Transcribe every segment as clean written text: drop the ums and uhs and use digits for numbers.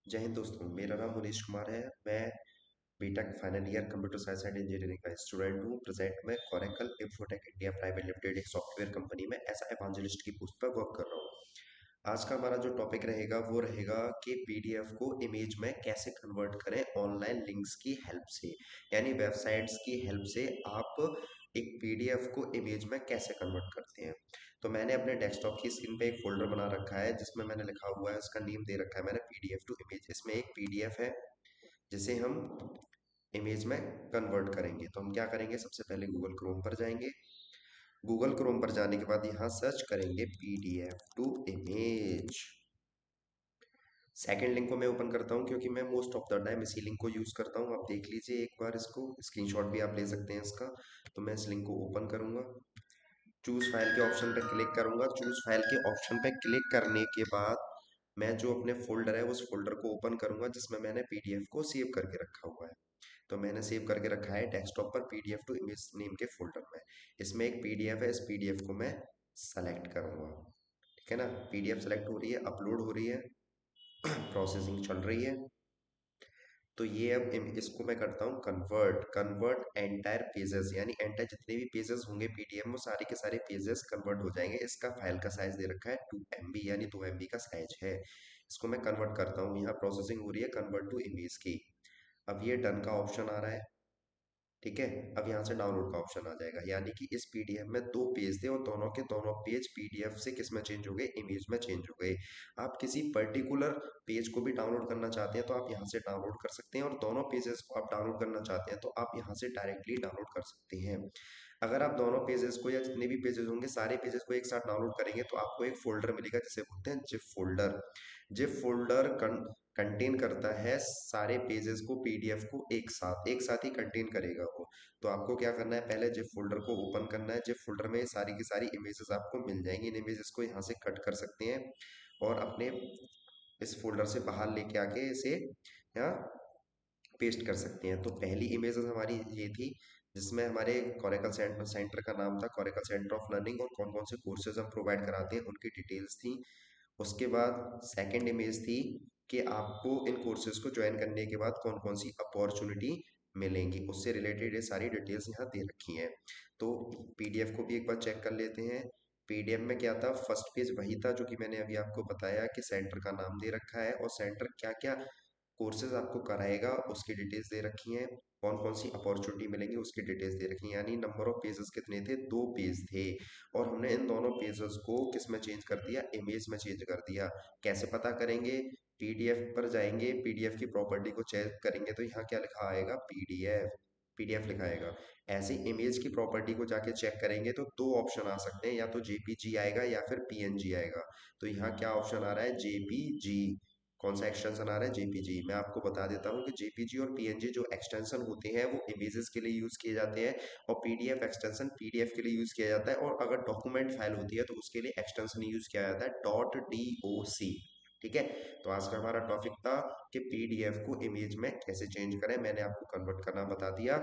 जय हिंद दोस्तों, मेरा नाम मुनीश कुमार है। मैं BTech final year computer science and engineering का स्टूडेंट हूँ। प्रेजेंट में Oracle infotech India private limited एक सॉफ्टवेयर कंपनी में एज एवेंजलिस्ट की पोस्ट पर वर्क कर रहा हूँ। आज का हमारा जो टॉपिक रहेगा वो रहेगा कि पीडीएफ को इमेज में कैसे कन्वर्ट करें ऑनलाइन लिंक्स की हेल्प से, यानी वेबसाइट्स की हेल्प से आप एक पीडीएफ को इमेज में कैसे कन्वर्ट करते हैं। तो मैंने अपने डेस्कटॉप की स्क्रीन पे एक फोल्डर बना रखा है जिसमें मैंने लिखा हुआ है, उसका नेम दे रखा है मैंने पीडीएफ टू इमेज। इसमें एक पीडीएफ है जिसे हम इमेज में कन्वर्ट करेंगे। तो हम क्या करेंगे, सबसे पहले गूगल क्रोम पर जाएंगे। गूगल क्रोम पर जाने के बाद यहाँ सर्च करेंगे PDF to image. Second link को मैं ओपन करता हूँ क्योंकि मैं मोस्ट ऑफ द टाइम इसी लिंक को यूज़ करता हूँ। आप देख लीजिए एक बार, इसको स्क्रीनशॉट भी आप ले सकते हैं इसका। तो मैं इस लिंक को ओपन करूँगा, चूज़ फाइल के ऑप्शन पे क्लिक करूँगा। चूज़ फाइल के ऑप्शन पे क्लिक करने के बाद मैं जो अपने फोल्डर है उस फोल्डर को ओपन करूँगा जिसमें मैंने पीडीएफ को सेव करके रखा हुआ है। तो मैंने सेव करके रखा है डेस्कटॉप पर पीडीएफ टू इमेज नेम के फोल्डर में। इसमें एक पीडीएफ है, इस पीडीएफ को मैं सेलेक्ट करूँगा। ठीक है ना, पीडीएफ सेलेक्ट हो रही है, अपलोड हो रही है, प्रोसेसिंग चल रही है। तो ये अब इसको मैं करता हूँ कन्वर्ट। कन्वर्ट एंटायर पेजेस, यानी एंटायर जितने भी पेजेस होंगे पीडीएफ में सारे के सारे पेजेस कन्वर्ट हो जाएंगे। इसका फाइल का साइज दे रखा है 2 MB, यानी 2 MB का साइज है। इसको मैं कन्वर्ट करता हूँ, यहाँ प्रोसेसिंग हो रही है कन्वर्ट टू इमेज की। अब ये डन का ऑप्शन आ रहा है। ठीक है, अब यहाँ से डाउनलोड का ऑप्शन आ जाएगा, यानी कि इस पीडीएफ में दो पेज थे और दोनों के दोनों पेज पीडीएफ से किस में चेंज हो गए, इमेज में चेंज हो गए। आप किसी पर्टिकुलर पेज को भी डाउनलोड करना चाहते हैं तो आप यहाँ से डाउनलोड कर सकते हैं, और दोनों पेजेस को आप डाउनलोड करना चाहते हैं तो आप यहाँ से डायरेक्टली डाउनलोड कर सकते हैं। अगर आप दोनों पेजेस को या जितने भी पेजेस होंगे सारे पेजेस को एक साथ डाउनलोड करेंगे तो आपको एक फोल्डर मिलेगा जिसे बोलते हैं zip folder. Zip folder contain करता है सारे पेजेस को, पीडीएफ को एक साथ ही कंटेन करेगा वो। तो आपको क्या करना है, पहले जिप फोल्डर को ओपन करना है। जिप फोल्डर में सारी की सारी इमेजेस आपको मिल जाएंगी। इन इमेजेस को यहाँ से कट कर सकते हैं और अपने इस फोल्डर से बाहर लेके आके इसे यहाँ पेस्ट कर सकते हैं। तो पहली इमेजेस हमारी ये थी जिसमें हमारे कोरेकल सेंटर सेंटर का नाम था, कोरेकल सेंटर ऑफ लर्निंग, और कौन कौन से कोर्सेज हम प्रोवाइड कराते हैं उनकी डिटेल्स थी। उसके बाद सेकंड इमेज थी कि आपको इन कोर्सेज को ज्वाइन करने के बाद कौन कौन सी अपॉर्चुनिटी मिलेंगी, उससे रिलेटेड ये सारी डिटेल्स यहाँ दे रखी हैं। तो पीडीएफ को भी एक बार चेक कर लेते हैं। पीडीएफ में क्या था, फर्स्ट पेज वही था जो कि मैंने अभी आपको बताया कि सेंटर का नाम दे रखा है और सेंटर क्या क्या कोर्सेज आपको कराएगा उसकी डिटेल्स दे रखी हैं। कौन कौन सी अपॉर्चुनिटी मिलेंगी उसकी डिटेल्स दे रखी हैं। यानी नंबर ऑफ पेजेस कितने थे, 2 पेज थे, और हमने इन दोनों पेजेस को किस में चेंज कर दिया, इमेज में चेंज कर दिया। कैसे पता करेंगे, पीडीएफ पर जाएंगे, पीडीएफ की प्रॉपर्टी को चेक करेंगे तो यहाँ क्या लिखा आएगा, पीडीएफ। पीडीएफ लिखा आएगा। ऐसे इमेज की प्रॉपर्टी को जाके चेक करेंगे तो दो ऑप्शन आ सकते हैं, या तो जेपीजी आएगा या फिर पीएनजी आएगा। तो यहाँ क्या ऑप्शन आ रहा है, जेपीजी। कौन सा एक्सटेंशन आ रहा है, जेपीजी। मैं आपको बता देता हूँ कि जेपीजी और पीएनजी जो एक्सटेंशन होते हैं वो इमेजेस के लिए यूज किए जाते हैं, और पीडीएफ एक्सटेंशन पीडीएफ के लिए यूज किया जाता है, और अगर डॉक्यूमेंट फाइल होती है तो उसके लिए एक्सटेंशन यूज किया जाता है डॉट डॉc। ठीक है, तो आज का हमारा टॉपिक था कि पीडीएफ को इमेज में कैसे चेंज करें। मैंने आपको कन्वर्ट करना बता दिया।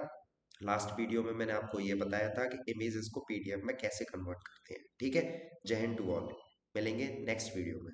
लास्ट वीडियो में मैंने आपको ये बताया था कि इमेजेस को पीडीएफ में कैसे कन्वर्ट करते हैं। ठीक है, जय हिंद टू ऑल। मिलेंगे नेक्स्ट वीडियो में।